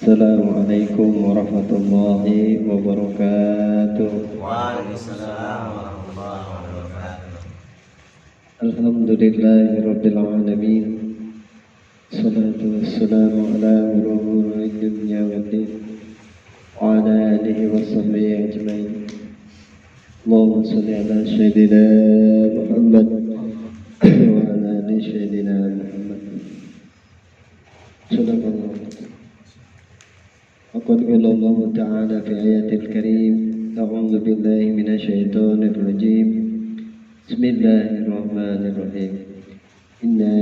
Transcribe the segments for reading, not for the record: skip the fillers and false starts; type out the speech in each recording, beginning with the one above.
Assalamualaikum warahmatullahi wabarakatuh. Waalaikumsalam warahmatullahi wabarakatuh. Alhamdulillahirabbil alamin. Salatu wassalamu ala nuril dunya waddin wa ala alihi washabbihi ajmain. Allahumma shalli ala sayyidina Muhammad wa ala ali sayyidina Muhammad. Sadaqallahu. وقد قال الله تعالى في آيات الكريم أعوذ بالله من الشيطان الرجيم بسم الله الرحمن الرحيم إنا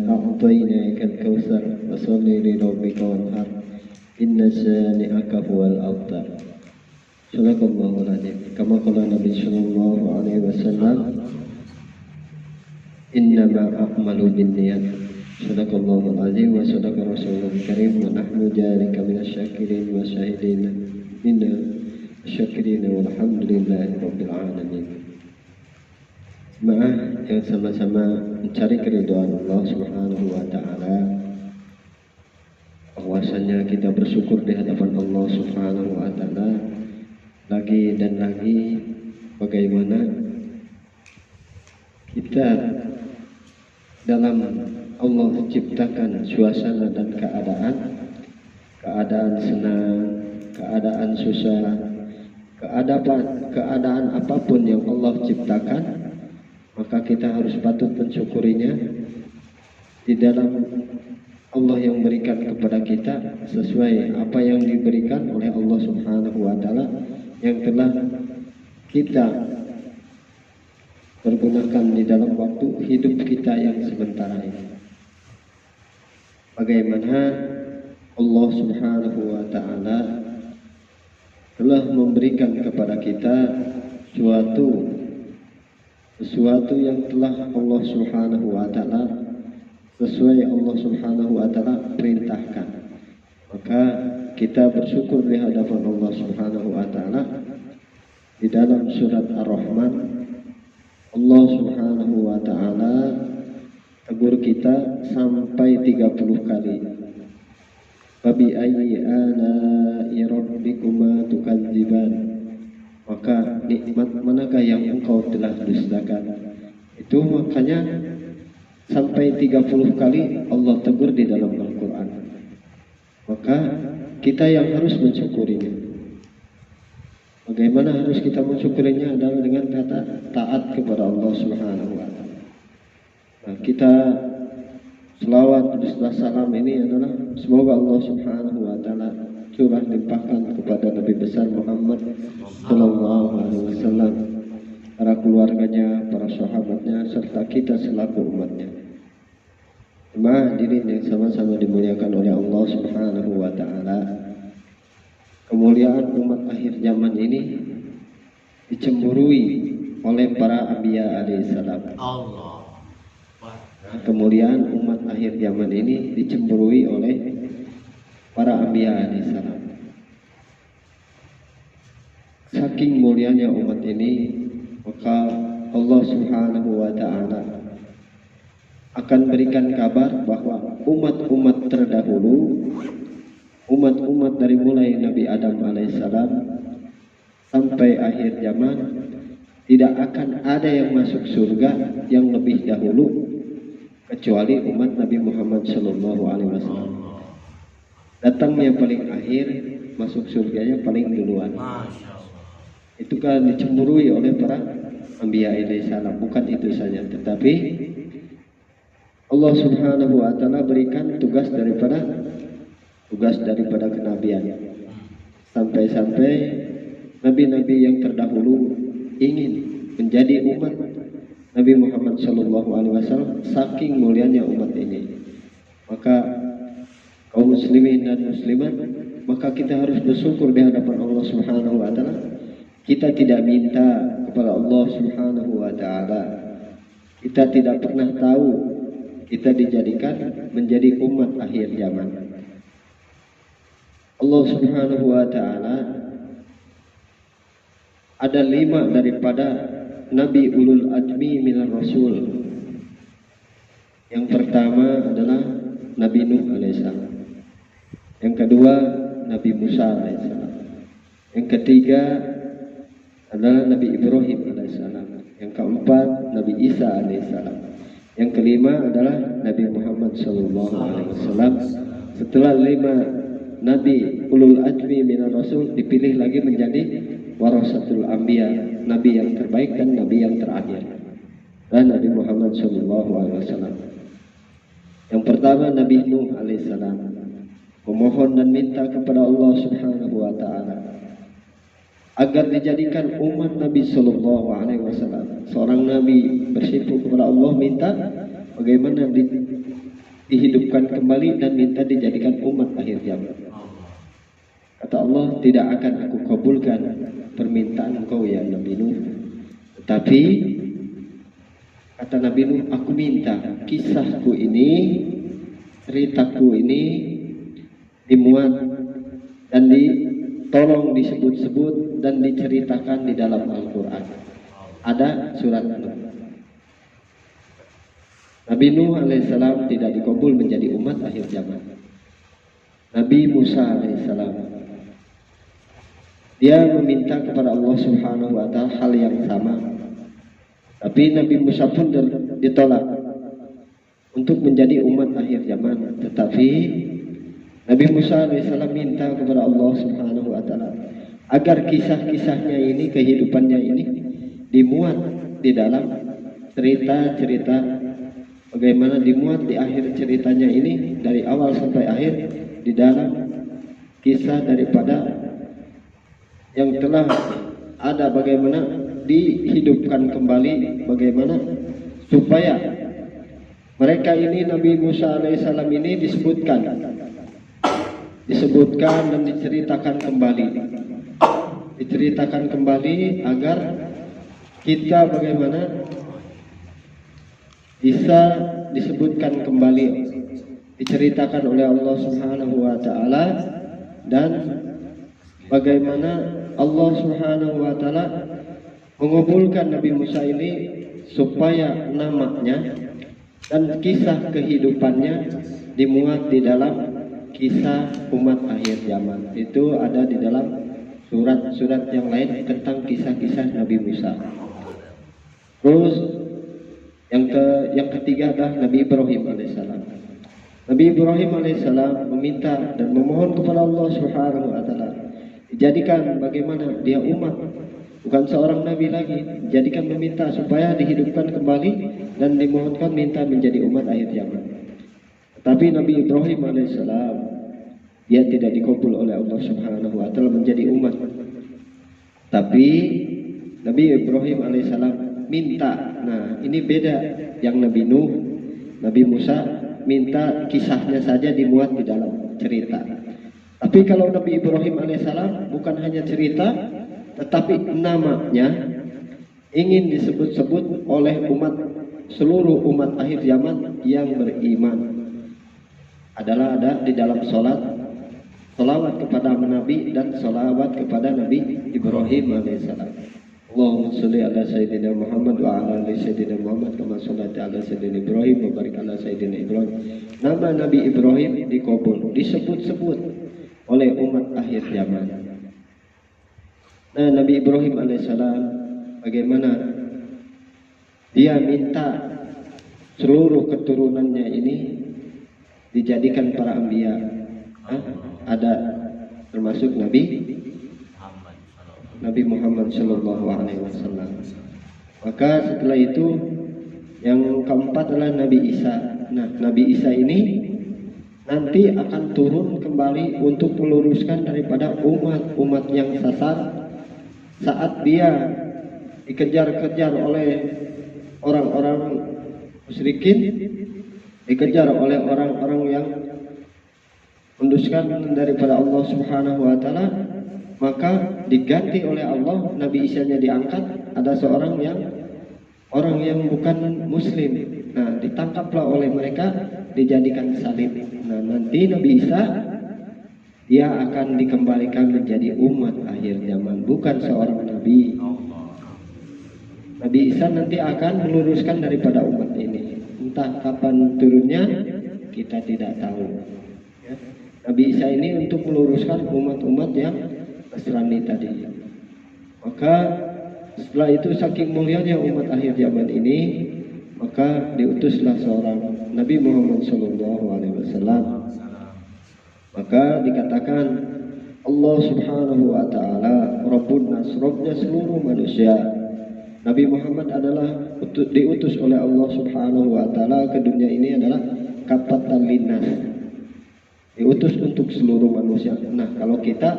أعطيناك الكوثر فصل لربك وانحر إن شانئك هو الأبتر صدق الله العظيم كما قال النبي صلى الله عليه وسلم إنما أعمل بالنيات صدق الله العظيم وصدق رسوله الكريم ونحن ذلك من الشاكرين والشاهدين منا الشاكرين والحمد لله رب العالمين. Jemaah yang sama-sama mencari keridhaan Allah Subhanahu wa taala, bahwasanya kita bersyukur di hadapan Allah Subhanahu wa taala lagi dan lagi bagaimana kita dalam Allah ciptakan suasana dan keadaan senang, keadaan susah, keadaan apapun yang Allah ciptakan, maka kita harus patut mensyukurinya di dalam Allah yang berikan kepada kita sesuai apa yang diberikan oleh Allah Subhanahu wa taala yang telah kita pergunakan di dalam waktu hidup kita yang sementara ini. Bagaimana Allah Subhanahu wa taala telah memberikan kepada kita sesuatu yang telah Allah Subhanahu wa taala sesuai Allah Subhanahu wa taala perintahkan. Maka kita bersyukur di hadapan Allah Subhanahu wa taala di dalam surat Ar-Rahman. Allah Subhanahu wa taala tegur kita sampai 30 kali. Fabi ayyi ala'i rabbikuma tukadziban. Maka nikmat manakah yang engkau telah dustakan? Itu makanya sampai 30 kali Allah tegur di dalam Al-Qur'an. Maka kita yang harus mensyukurinya. Bagaimana harus kita mensyukurinya adalah dengan kata taat kepada Allah Subhanahu wa taala. Nah, kita selawat dan salam ini adalah semoga Allah Subhanahu wa taala curah limpahkan kepada Nabi besar Muhammad sallallahu alaihi wasallam, para keluarganya, para sahabatnya serta kita selaku umatnya. Hadirin yang sama-sama dimuliakan oleh Allah Subhanahu wa taala. Kemuliaan umat akhir zaman ini dicemburui oleh para anbiya alaihissalam. Kemuliaan umat akhir zaman ini dicemburui oleh para anbiya alaihissalam. Saking mulianya umat ini, maka Allah Subhanahu wa taala akan berikan kabar bahwa umat-umat terdahulu, umat-umat dari mulai Nabi Adam alaihissalam sampai akhir zaman, tidak akan ada yang masuk surga yang lebih dahulu kecuali umat Nabi Muhammad sallallahu alaihi wasallam. Datangnya paling akhir, masuk surganya paling duluan. Itu kan dicemburui oleh para anbiya alaihissalam. Bukan itu saja, tetapi Allah Subhanahu wa taala berikan tugas daripada kenabian. Sampai-sampai nabi-nabi yang terdahulu ingin menjadi umat Nabi Muhammad sallallahu alaihi wasallam, saking mulianya umat ini. Maka kaum muslimin dan muslimat, maka kita harus bersyukur di hadapan Allah Subhanahu wa taala. Kita tidak minta kepada Allah Subhanahu wa taala. Kita tidak pernah tahu kita dijadikan menjadi umat akhir zaman. Allah Subhanahu wa taala ada 5 daripada Nabi ulul azmi minar rasul. Yang pertama adalah Nabi Nuh alaihissalam. Yang kedua Nabi Musa alaihissalam. Yang ketiga adalah Nabi Ibrahim alaihissalam. Yang keempat Nabi Isa alaihissalam. Yang kelima adalah Nabi Muhammad sallallahu alaihi wasallam. Setelah 5 Nabi ulul azmi minar rasul, dipilih lagi menjadi warasatul anbiya, nabi yang terbaik dan nabi yang terakhir, dan Nabi Muhammad sallallahu alaihi wasallam. Yang pertama Nabi Nuh alaihissalam, memohon dan minta kepada Allah Subhanahu wa taala agar dijadikan umat Nabi sallallahu alaihi wasallam. Seorang nabi bersimpuh kepada Allah, minta bagaimana dihidupkan kembali dan minta dijadikan umat akhir zaman. Kata Allah, tidak akan aku kabulkan permintaan engkau ya Nabi Nuh. Tetapi kata Nabi Nuh, aku minta kisahku ini, ceritaku ini dimuat dan tolong disebut-sebut dan diceritakan di dalam Al-Quran. Ada surat Nuh. Nabi Nuh alaihissalam tidak dikabul menjadi umat akhir zaman. Nabi Musa alaihissalam, dia meminta kepada Allah Subhanahu wa taala hal yang sama. Tapi Nabi Musa pun ditolak untuk menjadi umat akhir zaman. Tetapi Nabi Musa alaihissalam minta kepada Allah Subhanahu wa taala agar kisah-kisahnya ini, kehidupannya ini dimuat di dalam cerita-cerita, bagaimana dimuat di akhir ceritanya ini dari awal sampai akhir di dalam kisah daripada yang telah ada, bagaimana dihidupkan kembali, bagaimana supaya mereka ini, Nabi Musa alaihissalam ini disebutkan dan diceritakan kembali agar kita bagaimana bisa disebutkan kembali, diceritakan oleh Allah Subhanahu wa taala, dan bagaimana Allah Subhanahu wa taala mengabulkan Nabi Musa ini supaya namanya dan kisah kehidupannya dimuat di dalam kisah umat akhir zaman. Itu ada di dalam surat-surat yang lain tentang kisah-kisah Nabi Musa. Terus yang ketiga adalah Nabi Ibrahim alaihissalam. Nabi Ibrahim alaihissalam meminta dan memohon kepada Allah Subhanahu wa taala dijadikan bagaimana dia umat, bukan seorang nabi lagi, jadikan meminta supaya dihidupkan kembali dan dimohonkan minta menjadi umat akhir zaman. Tetapi Nabi Ibrahim alaihissalam, dia tidak dikabul oleh Allah Subhanahu wa taala menjadi umat. Tapi Nabi Ibrahim alaihissalam minta, nah ini beda yang Nabi Nuh, Nabi Musa minta kisahnya saja dimuat di dalam cerita. Tapi kalau Nabi Ibrahim alaihissalam bukan hanya cerita, tetapi namanya ingin disebut-sebut oleh seluruh umat akhir zaman yang beriman. Adalah ada di dalam salawat kepada Nabi dan salawat kepada Nabi Ibrahim alaihissalam. Allahumma sholli ala sayyidina Muhammad wa ala ali sayyidina Muhammad kama shallaita ala sayyidina Ibrahim wa barik ala sayyidina Ibrahim. Nama Nabi Ibrahim dikabul, disebut-sebut oleh umat akhir zaman. Nah, Nabi Ibrahim alaihissalam bagaimana dia minta seluruh keturunannya ini dijadikan para anbiya. Ada termasuk Nabi Muhammad sallallahu alaihi wasallam. Maka setelah itu yang keempat adalah Nabi Isa. Nah, Nabi Isa ini nanti akan turun kembali untuk meluruskan daripada umat yang sesat saat dia dikejar-kejar oleh orang-orang musyrikin, dikejar oleh orang-orang yang menduskan daripada Allah Subhanahu wa taala, maka diganti oleh Allah, Nabi Isa-nya diangkat, ada seorang orang yang bukan muslim. Nah, ditangkaplah oleh mereka, dijadikan salib. Nah, nanti Nabi Isa dia akan dikembalikan menjadi umat akhir zaman, bukan seorang nabi. Nabi Isa nanti akan meluruskan daripada umat ini. Entah kapan turunnya kita tidak tahu. Ya. Nabi Nabi Isa ini untuk meluruskan umat-umat yang Nasrani tadi. Maka setelah itu saking mulianya umat akhir zaman ini, maka diutuslah seorang Nabi Muhammad SAW. Maka dikatakan Allah Subhanahu wa Ta'ala Rabbun Nas, Rabbnya seluruh manusia. Nabi Muhammad adalah diutus oleh Allah Subhanahu wa Ta'ala ke dunia ini adalah kafatan linnas, diutus untuk seluruh manusia. Nah, kalau kita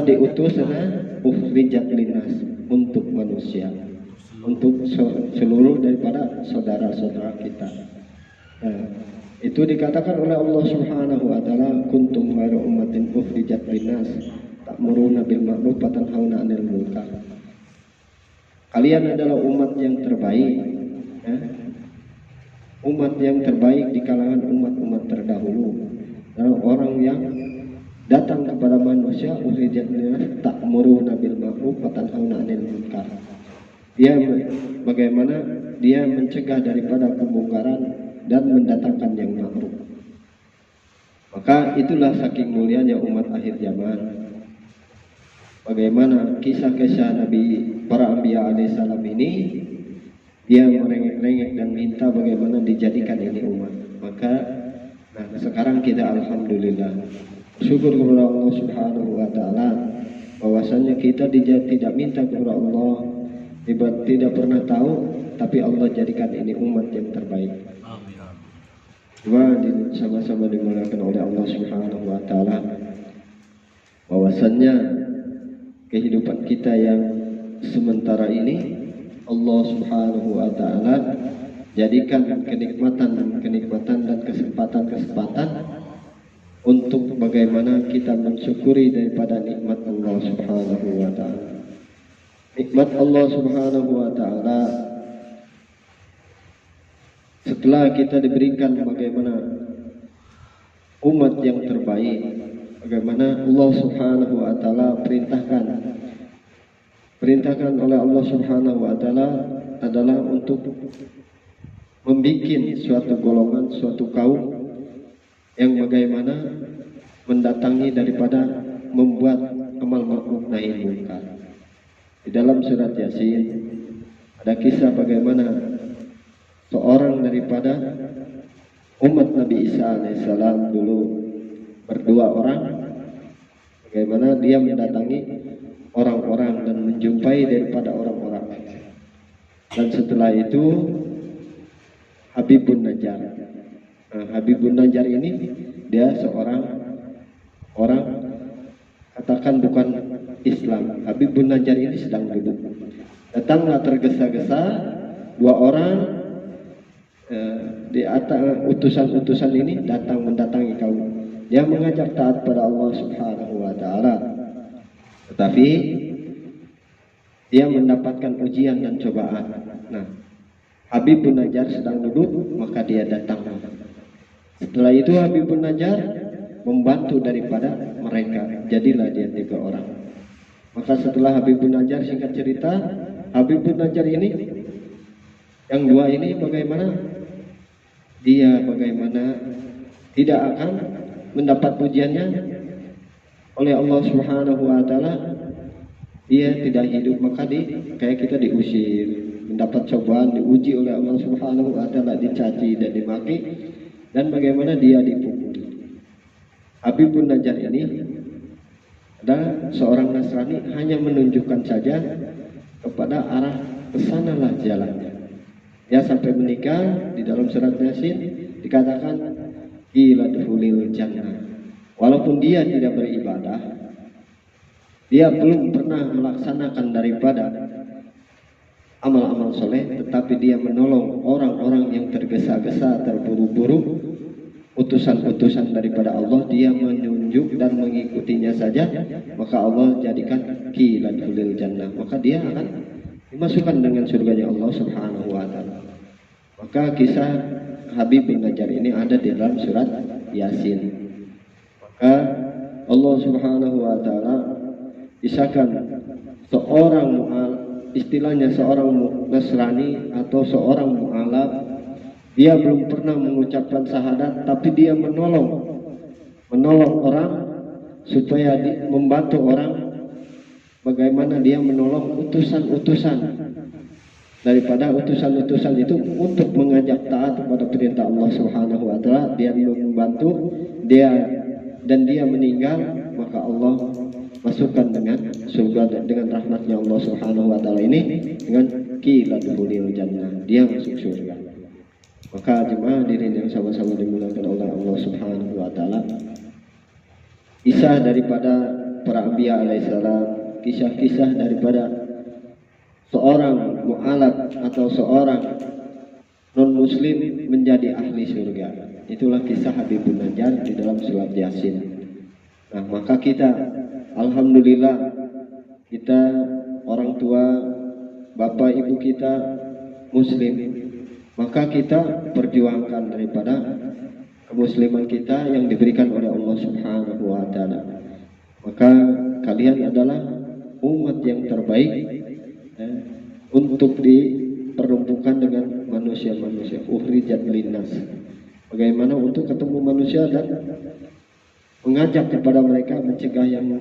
diutus adalah ukhrijat linnas, untuk manusia, untuk seluruh daripada saudara-saudara kita. Nah, itu dikatakan oleh Allah Subhanahu wa Ta'ala, kuntum khairu ummatin ukhrijat linnas ta'muruna bil ma'ruf wa tanhauna 'anil munkar. Kalian adalah umat yang terbaik, ya? Umat yang terbaik di kalangan umat-umat terdahulu, dan orang yang datang kepada manusia ukhrijat linnas ta'muruna bil ma'ruf wa tanhauna 'anil munkar. Dia bagaimana dia mencegah daripada kemungkaran dan mendatangkan yang ma'ruf. Maka itulah saking mulianya umat akhir zaman. Bagaimana kisah-kisah Nabi para Anbiya alaihissalam ini, dia merengek-rengek dan minta bagaimana dijadikan ini umat. Maka nah sekarang kita alhamdulillah syukur kepada Allah Subhanahu wa Ta'ala bahwasanya kita tidak minta kepada Allah, tidak pernah tahu, tapi Allah jadikan ini umat yang terbaik. Sama-sama dimuliakan oleh Allah Subhanahu wa Ta'ala, bahwasannya kehidupan kita yang sementara ini Allah Subhanahu wa Ta'ala jadikan kenikmatan dan kesempatan untuk bagaimana kita mensyukuri daripada nikmat Allah Subhanahu wa Ta'ala. Nikmat Allah Subhanahu wa Ta'ala, setelah kita diberikan bagaimana umat yang terbaik, bagaimana Allah Subhanahu wa Ta'ala perintahkan oleh Allah Subhanahu wa Ta'ala adalah untuk membuat suatu golongan, suatu kaum yang bagaimana mendatangi daripada membuat amal ma'ruf nahi munkar. Di dalam surat Yasin ada kisah bagaimana seorang daripada umat Nabi Isa alaihissalam dulu berdua orang, bagaimana dia mendatangi orang-orang dan menjumpai daripada orang-orang. Dan setelah itu Habibun Najjar. Nah, Habibun Najjar ini dia seorang orang katakan bukan Islam. Habibun Najjar ini sedang duduk. Datanglah tergesa-gesa dua orang di atas utusan-utusan ini datang mendatangi kaum. Dia mengajak taat pada Allah Subhanahu wa Ta'ala, tetapi dia mendapatkan ujian dan cobaan. Nah, Habibun Najjar sedang duduk, maka dia datang. Setelah itu Habibun Najjar membantu daripada mereka, jadilah dia 3 orang. Maka setelah Habibun Najjar, singkat cerita, Habibun Najjar ini yang 2 ini bagaimana tidak akan mendapat pujiannya oleh Allah Subhanahu wa Ta'ala, dia tidak hidup, maka kayak kita diusir, mendapat cobaan, diuji oleh Allah Subhanahu wa Ta'ala, dicaci dan dimaki, dan bagaimana dia dipukul. Habibun Najjar ini adalah seorang Nasrani, hanya menunjukkan saja kepada arah kesanalah jalannya. Ya, sampai menikah. Di dalam surat Yasin dikatakan ila dukhulil jannah. Walaupun dia tidak beribadah, dia belum pernah melaksanakan daripada amal-amal soleh, tetapi dia menolong orang-orang yang tergesa-gesa, terburu-buru, utusan-utusan daripada Allah, dia menunjuk dan mengikutinya saja, maka Allah jadikan ila dukhulil jannah, maka dia akan dimasukkan dengan surganya Allah Subhanahu wa Ta'ala. Maka kisah Habibun Najjar ini ada di dalam surat Yasin. Maka Allah Subhanahu wa Ta'ala kisahkan seorang istilahnya seorang Nasrani atau seorang mu'alaf, dia belum pernah mengucapkan syahadat, tapi dia menolong menolong orang supaya membantu orang, bagaimana dia menolong utusan-utusan daripada utusan-utusan itu untuk mengajak taat kepada perintah Allah Subhanahu wa taala. Dia membantu dia dan dia meninggal, maka Allah masukkan dengan surga dengan rahmatnya Allah Subhanahu wa taala ini dengan qiladul jannah, dia masuk surga. Maka jemaah hadirin yang sama-sama dimuliakan oleh Allah Subhanahu wa taala, kisah daripada para anbiya alaihissalam, kisah-kisah daripada seorang mu'alaf atau seorang non-muslim menjadi ahli surga, itulah kisah Habibun Najjar di dalam surat Yasin. Nah, maka kita alhamdulillah, kita orang tua, bapak ibu kita muslim, maka kita perjuangkan daripada kemusliman kita yang diberikan oleh Allah Subhanahu wa taala. Maka kalian adalah umat yang terbaik untuk diperumpukan dengan manusia-manusia. Ukhrijat linnas, bagaimana untuk ketemu manusia dan mengajak kepada mereka, mencegah yang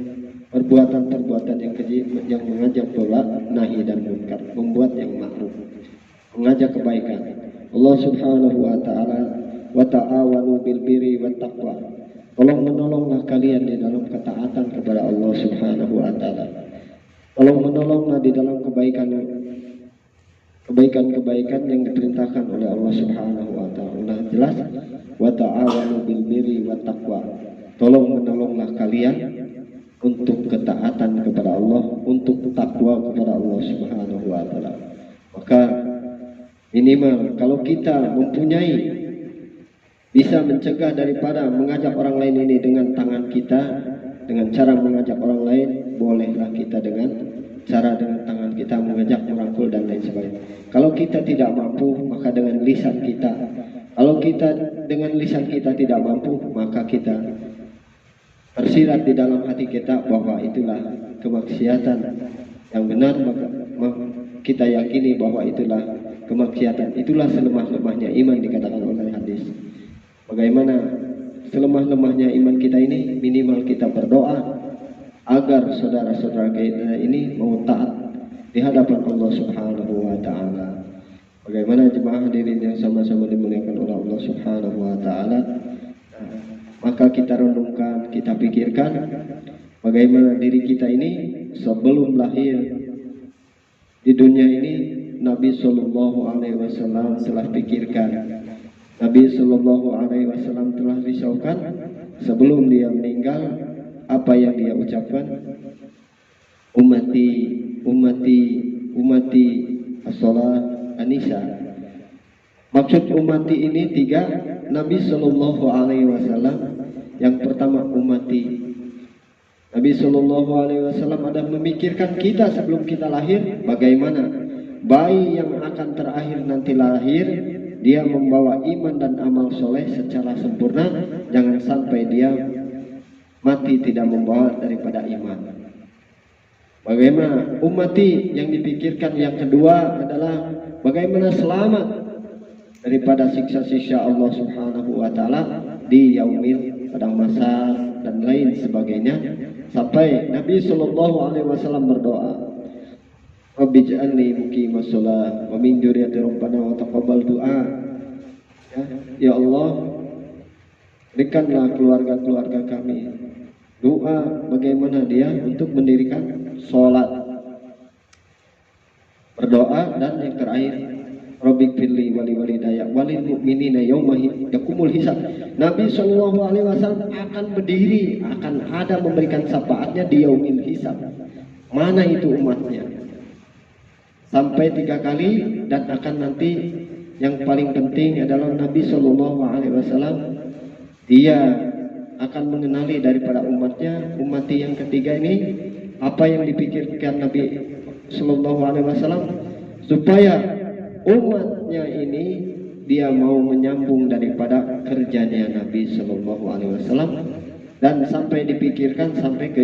perbuatan-perbuatan yang keji, yang mengajak pula nahi dan munkar, membuat yang ma'ruf, mengajak kebaikan. Allah Subhanahu wa taala, wa ta'awanu bil birri wat taqwa, tolong menolonglah kalian di dalam ketaatan kepada Allah Subhanahu wa taala. Tolong menolonglah di dalam kebaikan-kebaikan yang diperintahkan oleh Allah Subhanahu wa taala. Jelas, wa ta'awanu bil birri wat taqwa, tolong menolonglah kalian untuk ketaatan kepada Allah, untuk takwa kepada Allah Subhanahu wa taala. Maka minimal kalau kita mempunyai, bisa mencegah daripada mengajak orang lain ini dengan tangan kita, dengan cara mengajak orang lain, bolehlah kita dengan cara dengan tangan kita mengajak, merangkul dan lain sebagainya. Kalau kita tidak mampu, maka dengan lisan kita. Kalau kita dengan lisan kita tidak mampu, maka kita tersirat di dalam hati kita bahwa itulah kemaksiatan yang benar, maka kita yakini bahwa itulah kemaksiatan. Itulah selemah-lemahnya iman, dikatakan oleh hadis. Bagaimana selemah-lemahnya iman kita ini? Minimal kita berdoa agar saudara-saudara kita ini mau taat di hadapan Allah Subhanahu wa taala. Bagaimana jemaah hadirin yang sama-sama dimuliakan oleh Allah Subhanahu wa taala, maka kita renungkan, kita pikirkan bagaimana diri kita ini sebelum lahir di dunia ini. Nabi Sallallahu Alaihi Wasallam telah pikirkan, Nabi Sallallahu Alaihi Wasallam telah risaukan sebelum dia meninggal, apa yang dia ucapkan? Ummati, ummati, ummati as-salat an-nisa. Maksud ummati ini tiga. Nabi Sallallahu Alaihi Wasallam yang pertama ummati. Nabi Sallallahu Alaihi Wasallam ada memikirkan kita sebelum kita lahir, bagaimana bayi yang akan terakhir nanti lahir, dia membawa iman dan amal soleh secara sempurna, jangan sampai dia mati tidak membawa daripada iman. Bagaimana ummati yang dipikirkan yang kedua adalah bagaimana selamat daripada siksa-siksa Allah Subhanahu wa taala di yaumil padang mahsyar dan lain sebagainya, sampai Nabi Sallallahu Alaihi Wasallam berdoa, Rabbi ja'alni muqimas shalah wa min dzurriyyati rabbana wa taqabbal du'a. Ya Allah, berikanlah keluarga-keluarga kami doa bagaimana dia untuk mendirikan sholat, berdoa, dan yang terakhir Rabbi firli wali walidayya walil mu'minina yauma yakumul hisab. Nabi Shallallahu Alaihi Wasallam akan berdiri, akan ada memberikan syafaatnya di yaumil hisab. Mana itu umatnya? Sampai 3 kali, dan akan nanti yang paling penting adalah Nabi Shallallahu Alaihi Wasallam, dia akan mengenali daripada umatnya. Umati yang ketiga ini, apa yang dipikirkan Nabi Shallallahu Alaihi Wasallam supaya umatnya ini dia mau menyambung daripada kerjanya Nabi Shallallahu Alaihi Wasallam, dan sampai dipikirkan sampai ke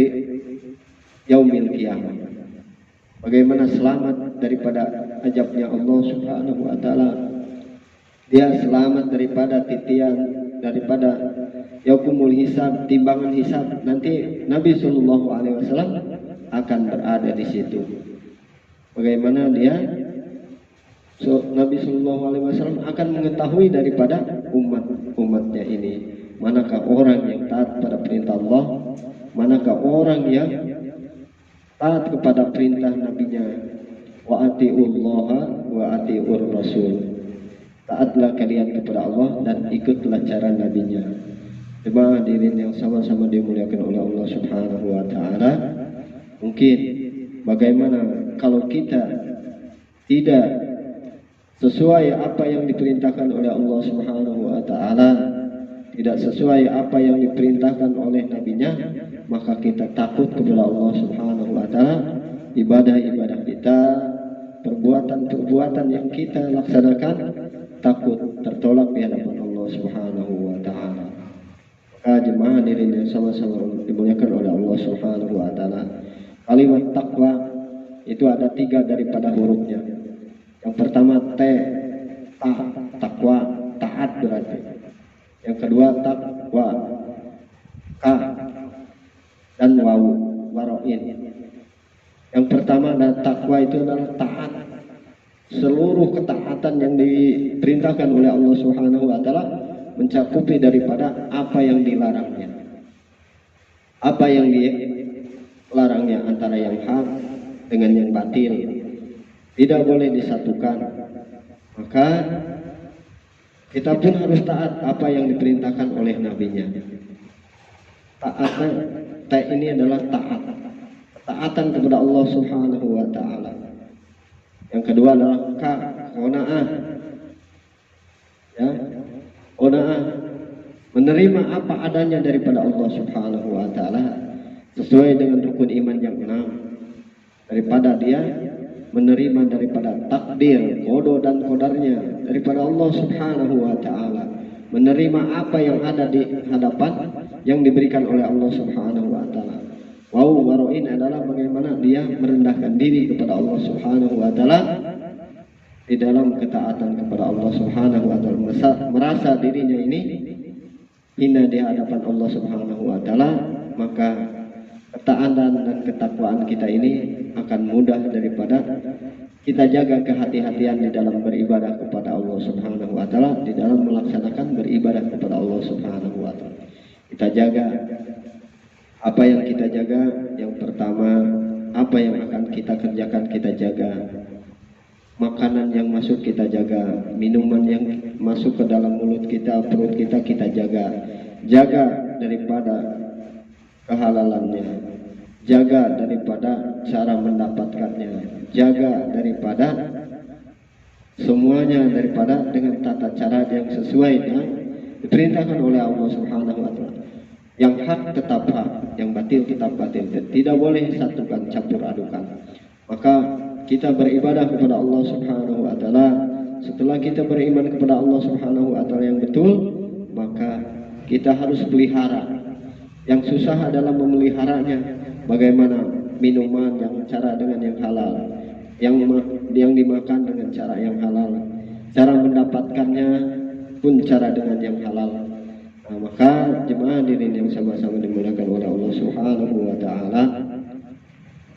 yaumil kiamat. Bagaimana selamat daripada azabnya Allah Subhanahu wa taala. Dia selamat daripada titian daripada yaumul hisab, timbangan hisab, nanti Nabi Shallallahu Alaihi Wasallam akan berada di situ. Bagaimana dia? Nabi Shallallahu Alaihi Wasallam akan mengetahui daripada umatnya ini, manakah orang yang taat pada perintah Allah, manakah orang yang taat kepada perintah nabinya. Wa atiullaha wa atiur rasul. Taatlah kalian kepada Allah dan ikutlah cara nabinya. Jemaah hadirin yang sama-sama dimuliakan oleh Allah Subhanahu wa taala. Mungkin bagaimana kalau kita tidak sesuai apa yang diperintahkan oleh Allah Subhanahu wa taala, tidak sesuai apa yang diperintahkan oleh nabinya, maka kita takut kepada Allah Subhanahu wa taala. Ibadah-ibadah kita, perbuatan-perbuatan yang kita laksanakan takut tertolak di hadapan Allah Subhanahu wa taala. Maka jemaah hadirin yang sama-sama dimuliakan oleh Allah Subhanahu wa taala, kalimat takwa itu ada 3 daripada hurufnya. Yang pertama T, takwa, taat berarti. Yang kedua takwa, K, dan waw, waroin. Yang pertama adalah takwa, itu adalah taat. Seluruh ketaatan yang diperintahkan oleh Allah Subhanahu wa taala mencakupi daripada apa yang dilarangnya. Apa yang dilarangnya antara yang hak dengan yang batil tidak boleh disatukan. Maka kita pun harus taat apa yang diperintahkan oleh nabinya. Taatnya, ini adalah taat, taatan kepada Allah Subhanahu wa taala. Yang kedua adalah qanaah. Ya, qanaah, menerima apa adanya daripada Allah Subhanahu wa taala sesuai dengan rukun iman yang 6. Daripada dia menerima daripada takdir, qada dan qadarnya daripada Allah Subhanahu wa taala, menerima apa yang ada di hadapan yang diberikan oleh Allah Subhanahu wa taala. Wow, waroin adalah bagaimana dia merendahkan diri kepada Allah Subhanahu wa taala di dalam ketaatan kepada Allah Subhanahu wa taala, merasa dirinya ini hina di hadapan Allah Subhanahu wa taala, maka ketaatan dan ketakwaan kita ini akan mudah daripada kita jaga kehati-hatian di dalam beribadah kepada Allah Subhanahu wa taala, di dalam melaksanakan beribadah kepada Allah Subhanahu wa taala. Kita jaga apa yang kita jaga. Yang pertama, apa yang akan kita kerjakan kita jaga. Makanan yang masuk kita jaga, minuman yang masuk ke dalam mulut kita, perut kita jaga. Jaga daripada kehalalannya, jaga daripada cara mendapatkannya, jaga daripada semuanya daripada dengan tata cara yang sesuai dengan diperintahkan oleh Allah Subhanahu wa taala. Yang hak tetap hak, yang batil tetap batil, tidak boleh satukan, campur adukan. Maka kita beribadah kepada Allah Subhanahu wa taala, setelah kita beriman kepada Allah Subhanahu wa taala yang betul, maka kita harus pelihara. Yang susah adalah memeliharanya. Bagaimana minuman yang cara dengan yang halal, yang dimakan dengan cara yang halal, cara mendapatkannya pun cara dengan yang halal. Nah, maka jemaah hadirin yang sama-sama dimuliakan oleh Allah Subhanahu wa taala,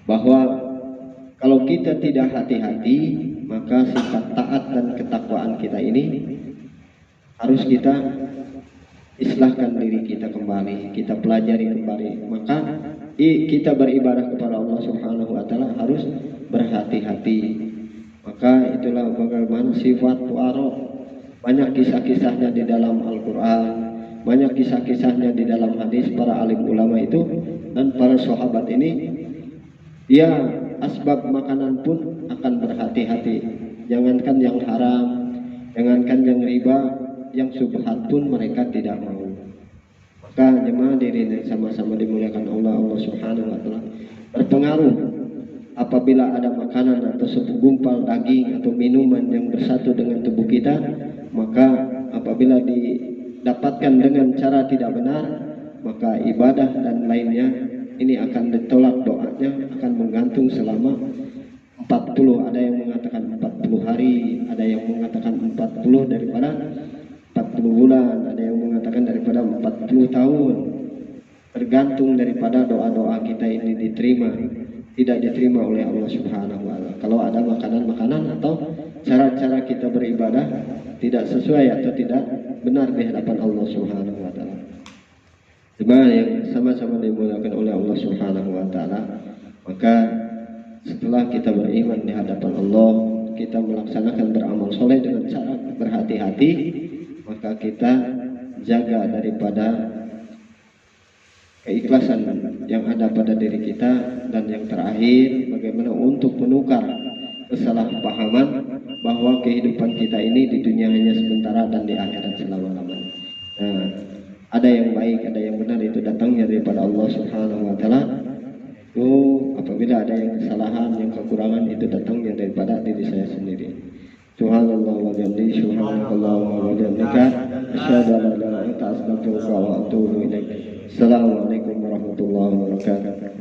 bahwa kalau kita tidak hati-hati, maka sifat taat dan ketakwaan kita ini harus kita islahkan diri kita kembali, kita pelajari kembali. Maka kita beribadah kepada Allah Subhanahu wa taala harus berhati-hati. Maka itulah bagaimana sifat waro. Banyak kisah-kisahnya di dalam Al-Qur'an, banyak kisah-kisahnya di dalam hadis para alim ulama itu dan para sahabat ini. Dia asbab makanan pun akan berhati-hati. Jangankan yang haram, jangankan yang riba, yang subhat pun mereka tidak mau. Maka jemaah diri yang sama-sama dimuliakan Allah Subhanahu wa taala, berpengaruh apabila ada makanan atau segumpal daging atau minuman yang bersatu dengan tubuh kita, maka apabila didapatkan dengan cara tidak benar, maka ibadah dan lainnya ini akan ditolak, doanya akan menggantung selama 40, ada yang mengatakan 40 hari, ada yang mengatakan 40 daripada 40 40 bulan, ada yang mengatakan daripada 40 tahun. Tergantung daripada doa-doa kita ini diterima, tidak diterima oleh Allah Subhanahu wa taala. Kalau ada makanan-makanan atau cara-cara kita beribadah tidak sesuai atau tidak benar di hadapan Allah Subhanahu wa taala. Jemaah yang sama-sama dimuliakan oleh Allah Subhanahu wa taala, maka setelah kita beriman di hadapan Allah, kita melaksanakan beramal soleh dengan cara berhati-hati, maka kita jaga daripada keikhlasan yang ada pada diri kita. Dan yang terakhir, bagaimana untuk menukar kesalahpahaman bahwa kehidupan kita ini di dunia hanya sementara dan di akhirat selama-lamanya. Nah, ada yang baik, ada yang benar, itu datangnya daripada Allah Subhanahu wa taala. Apabila ada yang kesalahan, yang kekurangan, itu datangnya daripada diri saya sendiri. Subhanallah wa bihamdihi, subhanakallah wa bihamdika, asyhadu an la ilaha illa anta, astaghfiruka wa atubu ilaik. Assalamualaikum warahmatullahi wabarakatuh.